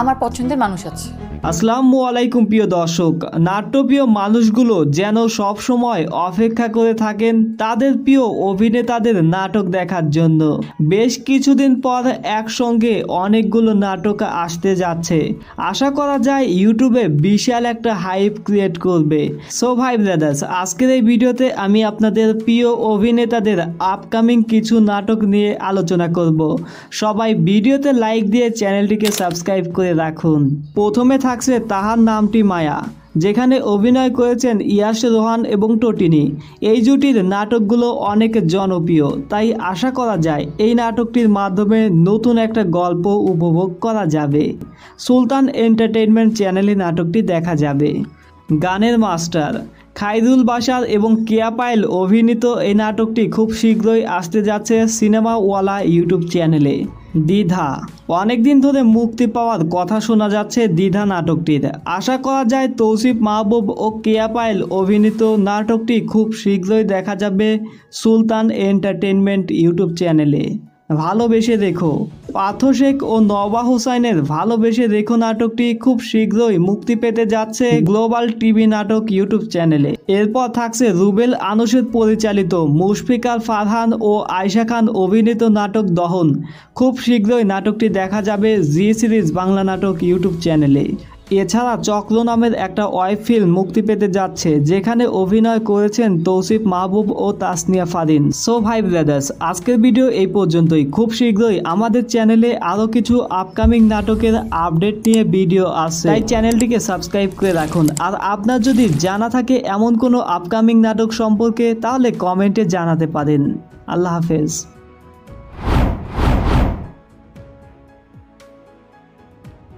আমার পছন্দের মানুষ আছে। আসসালামু আলাইকুম প্রিয় দর্শক। নাট্যপ্রিয় মানুষগুলো যেন সব সময় অপেক্ষা করে থাকেন তাদের প্রিয় অভিনেতাদের নাটক দেখার জন্য। বেশ কিছুদিন পর একসঙ্গে অনেকগুলো নাটক আসতে যাচ্ছে। আশা করা যায় ইউটিউবে বিশাল একটা হাইপ ক্রিয়েট করবে। সো ভাই ব্রাদার্স, আজকের এই ভিডিওতে আমি আপনাদের প্রিয় অভিনেতাদের আপকামিং কিছু নাটক নিয়ে আলোচনা করব। সবাই ভিডিওতে লাইক দিয়ে চ্যানেলটিকে সাবস্ক্রাইব করে রাখুন। প্রথমে থাকছে তাহার নামটি মায়া, যেখানে অভিনয় করেছেন ইয়াশ রোহান এবং টটিনি। এই জুটির নাটকগুলো অনেক জনপ্রিয়, তাই আশা করা যায় এই নাটকটির মাধ্যমে নতুন একটা গল্প উপভোগ করা যাবে। সুলতান এন্টারটেইনমেন্ট চ্যানেলে নাটকটি দেখা যাবে। গানের মাস্টার খাইরুল বাশার এবং কেয়া পায়েল অভিনীত এই নাটকটি খুব শীঘ্রই আসতে যাচ্ছে সিনেমা ওয়ালা ইউটিউব চ্যানেলে। দ্বিধা অনেকদিন ধরে মুক্তি পাওয়ার কথা শোনা যাচ্ছে দ্বিধা নাটকটির। আশা করা যায় তৌসিফ মাহবুব ও কেয়া পায়েল অভিনীত নাটকটি খুব শীঘ্রই দেখা যাবে সুলতান এন্টারটেইনমেন্ট ইউটিউব চ্যানেলে। ভালোবেসে দেখো পার্থ শেখ ও নওবা হোসাইনের ভালোবেসে দেখো নাটকটি খুব শীঘ্রই মুক্তি পেতে যাচ্ছে গ্লোবাল টিভি নাটক ইউটিউব চ্যানেলে। এরপর থাকছে রুবেল আনুশেদ পরিচালিত মুশফিকার ফারহান ও আয়শা খান অভিনীত নাটক দহন। খুব শীঘ্রই নাটকটি দেখা যাবে জি সিরিজ বাংলা নাটক ইউটিউব চ্যানেলে। এছাড়া চক্র নামের একটা ওয়েব ফিল্ম মুক্তি পেতে যাচ্ছে, যেখানে অভিনয় করেছেন তৌসিফ মাহবুব ও তাসনিয়া ফারিন। সো ভাই ব্রাদার্স, আজকের ভিডিও এই পর্যন্তই। খুব শীঘ্রই আমাদের চ্যানেলে আরও কিছু আপকামিং নাটকের আপডেট নিয়ে ভিডিও আসছে, তাই চ্যানেলটিকে সাবস্ক্রাইব করে রাখুন। আর আপনার যদি জানা থাকে এমন কোনো আপকামিং নাটক সম্পর্কে, তাহলে কমেন্টে জানাতে পারেন। আল্লাহ হাফেজ।